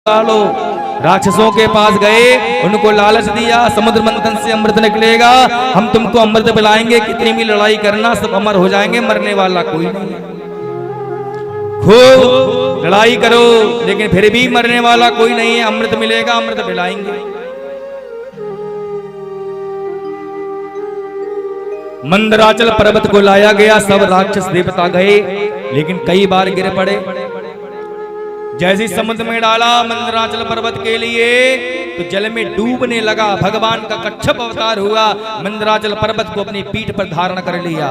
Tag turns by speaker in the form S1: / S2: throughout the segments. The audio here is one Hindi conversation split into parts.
S1: लो। राक्षसों के पास गए, उनको लालच दिया, समुद्र मंथन से अमृत निकलेगा, हम तुमको अमृत पिलाएंगे, कितनी भी लड़ाई करना सब अमर हो जाएंगे, मरने वाला कोई नहीं है। खूब लड़ाई करो लेकिन फिर भी मरने वाला कोई नहीं है, अमृत मिलेगा, अमृत पिलाएंगे। मंदराचल पर्वत को लाया गया, सब राक्षस देवता गए लेकिन कई बार गिर पड़े। जैसे समुद्र में डाला मंदराचल पर्वत के लिए तो जल में डूबने लगा, भगवान का कच्छप अवतार हुआ, मंदराचल पर्वत को अपनी पीठ पर धारण कर लिया।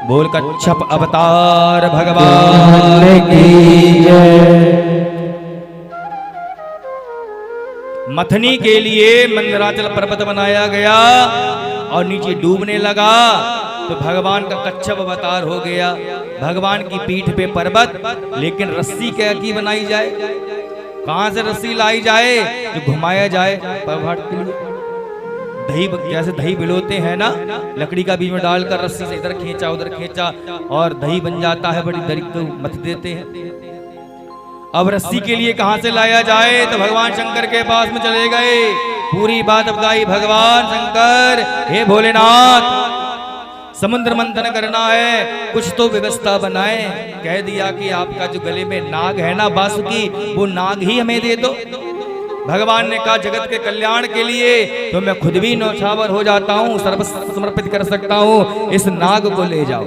S1: बोल कच्छप अवतार भगवान की जय। मथनी के लिए मंदराचल पर्वत बनाया गया और नीचे डूबने लगा तो भगवान का कच्छप अवतार हो गया। भगवान की पीठ पे पर्वत, लेकिन रस्सी क्या की बनाई जाए, कहां से रस्सी लाई जाए जो घुमाया जाए पर्वत के लिए। दही जैसे दही बिलोते हैं ना, लकड़ी का बीच में डालकर रस्सी से इधर खींचा उधर खींचा और दही बन जाता है, बड़ी दरी को मथ देते हैं। अब रस्सी के लिए कहां से लाया जाए तो भगवान शंकर के पास में चले गए, पूरी बात बताई। भगवान शंकर, हे भोलेनाथ, समुद्र मंथन करना है, कुछ तो व्यवस्था बनाए। कह दिया कि आपका जो गले में नाग है ना बासुकी, वो नाग ही हमें दे दो। भगवान ने कहा जगत के कल्याण के लिए तो मैं खुद भी नौछावर हो जाता हूँ, सर्वस्व समर्पित कर सकता हूँ, इस नाग को ले जाओ।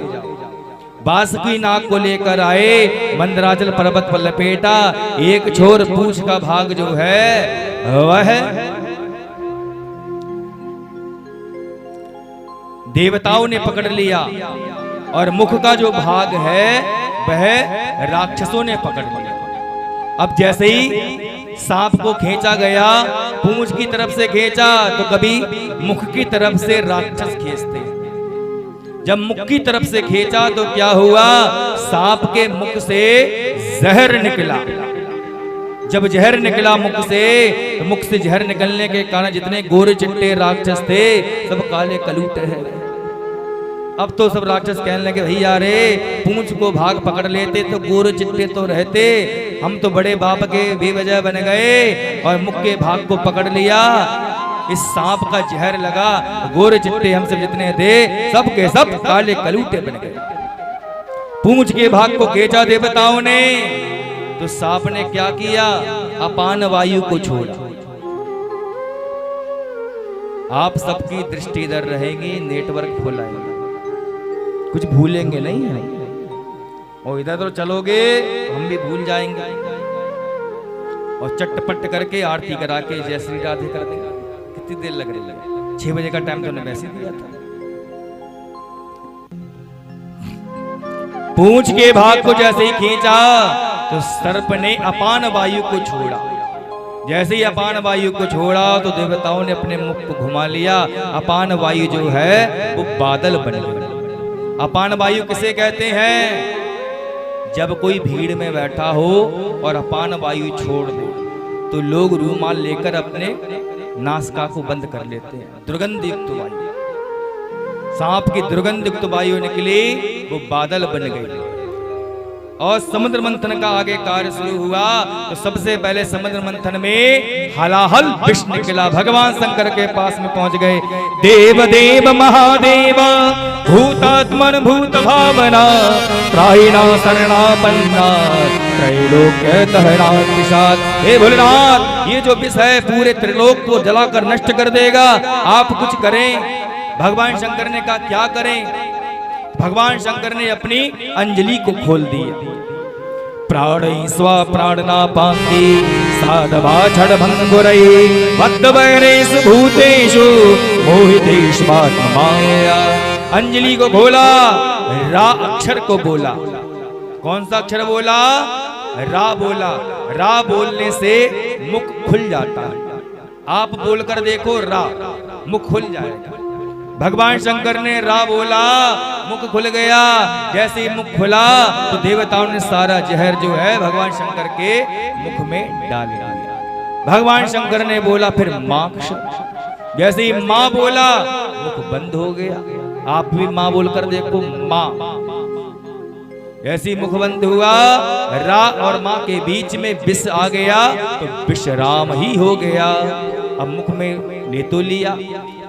S1: बासुकी नाग को लेकर आए, मंदराचल पर्वत पर लपेटा, एक छोर पूंछ का भाग जो है वह देवताओं ने पकड़ लिया और मुख का जो भाग है वह राक्षसों ने पकड़ लिया। अब जैसे ही सांप को खींचा गया, पूंछ की तरफ से खींचा तो कभी मुख की तरफ से राक्षस खींचते। जब मुख की तरफ से खींचा तो क्या हुआ, सांप के मुख से जहर निकला। जब जहर निकला मुख से, तो मुख से जहर निकलने के कारण जितने गोरे चिट्टे राक्षस थे सब काले कलूटे हैं। अब तो सब राक्षस कहने लगे, भैया रे पूंछ को भाग पकड़ लेते तो गोरे चिट्टे तो रहते, हम तो बड़े बाप के बेवजह बन गए और मुख के भाग को पकड़ लिया। इस सांप का जहर लगा, गोरे चिट्टे हम सब जितने थे सब के सब काले कलूटे बन गए। पूंछ के भाग को खींचा देवताओं ने तो सांप ने क्या किया, अपान वायु को छोड़ा। आप सबकी दृष्टि इधर रहेगी, नेटवर्क खुलाएगा, कुछ भूलेंगे नहीं है। और इधर तो चलोगे हम भी भूल जाएंगे। और चटपट करके आरती करा के जय श्री राधे कर देगा। कितनी देर लग रही है, 6 बजे का टाइम तो वैसे दिया था। पूंछ के भाग को जैसे ही खींचा तो सर्प ने अपान वायु को छोड़ा। जैसे ही अपान वायु को छोड़ा तो देवताओं ने अपने मुख को घुमा लिया। अपान वायु जो है वो बादल बन गया। अपान वायु किसे कहते हैं, जब कोई भीड़ में बैठा हो और अपान वायु छोड़ दे तो लोग रूमाल लेकर अपने नासिका को बंद कर लेते हैं। दुर्गंध युक्त वायु, सांप की दुर्गंध युक्त वायु निकली, वो बादल बन गई। और समुद्र मंथन का आगे कार्य शुरू हुआ तो सबसे पहले समुद्र मंथन में हलाहल विष निकला। भगवान शंकर के पास में पहुंच गए। देव देव महादेव भूतात्मन भूत भावना त्राहिणा शरणापन्ना त्रैलोक्य दहना विषाद। हे भोलेनाथ, ये जो विष है पूरे त्रिलोक को जलाकर नष्ट कर देगा, आप कुछ करें। भगवान शंकर ने कहा क्या करें। भगवान शंकर ने अपनी अंजलि को खोल दिया। प्राण स्व प्राणना पांगी साधवा छड़ भंगुरई भक्त वैरेश भूतेषु मोहितेश माया। अंजलि को खोला, रा अक्षर को बोला। कौन सा अक्षर बोला, रा बोला। रा बोलने से मुख खुल जाता है। आप बोलकर देखो, रा, मुख खुल जाएगा। भगवान शंकर ने रा बोला, मुख खुल गया। जैसे ही मुख खुला तो देवताओं ने सारा जहर जो है भगवान शंकर के मुख में डाल दिया। भगवान शंकर ने बोला फिर मां। जैसे ही मां बोला मुख बंद हो गया। आप भी मां बोलकर देखो, मां। जैसी मुख बंद हुआ, रा और माँ के बीच में विष आ गया तो विषराम ही हो गया। अब मुख में ले तो लिया,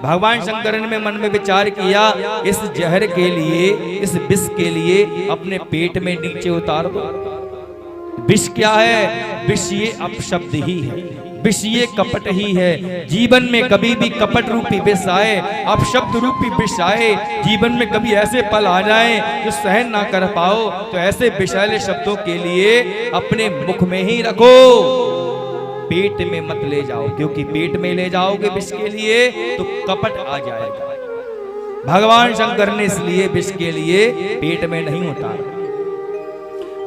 S1: भगवान शंकर ने मन में विचार किया, इस जहर के लिए, इस विष के लिए अपने पेट में नीचे उतार दो। विष क्या है? विष ये अपशब्द ही है, विष ये कपट ही है। जीवन में कभी भी कपट रूपी विष आए, अपशब्द रूपी विष आए, जीवन में कभी ऐसे पल आ जाए जो सहन ना कर पाओ, तो ऐसे विषैले शब्दों के लिए अपने मुख में ही रखो, पेट में मत ले जाओ, क्योंकि पेट में ले जाओगे विष के लिए तो कपट आ जाएगा। भगवान शंकर ने इसलिए विष के लिए पेट में नहीं उतारा।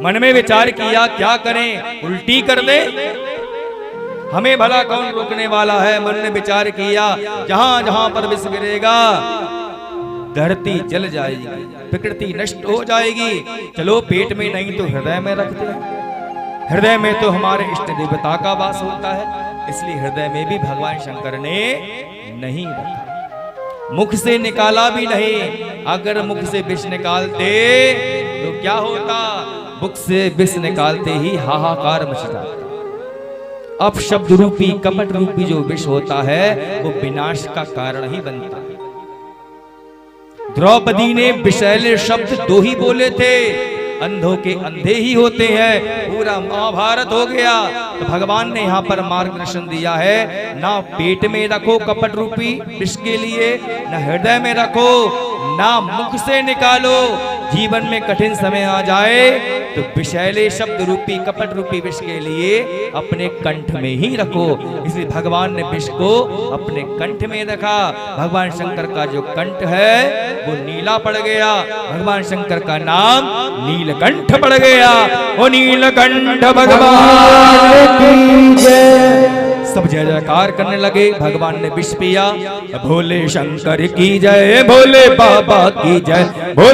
S1: मन में विचार किया, क्या करें, उल्टी कर दे, हमें भला कौन रोकने वाला है। मन ने विचार किया, जहां जहां पर विष गिरेगा धरती जल जाएगी, प्रकृति नष्ट हो जाएगी, चलो पेट में नहीं तो हृदय में रखते हैं। हृदय में तो हमारे इष्ट देवता का वास होता है, इसलिए हृदय में भी भगवान शंकर ने नहीं रखा। मुख से निकाला भी नहीं। अगर मुख से विष निकालते तो क्या होता? मुख से विष निकालते ही हाहाकार मच जाता। अपशब्द रूपी, कपट रूपी जो विष होता है वो विनाश का कारण ही बनता है। द्रौपदी ने विषैले शब्द 2 ही बोले थे, अंधों के अंधे ही होते हैं, पूरा महाभारत हो गया। तो भगवान ने यहाँ पर मार्गदर्शन दिया है, ना पेट में रखो कपट रूपी विष के लिए, ना हृदय में रखो, ना मुख से निकालो। जीवन में कठिन समय आ जाए तो विषैले शब्द रूपी, कपट रूपी विष के लिए अपने कंठ में ही रखो। इसलिए भगवान ने विष को अपने कंठ में रखा। भगवान शंकर का जो कंठ है वो नीला पड़ गया, भगवान शंकर का नाम नीलकंठ पड़ गया। वो नीलकंठ भगवान की जय। सब जय जयकार करने लगे। भगवान ने विष पिया, भोले शंकर की जय, भोले बाबा की जय।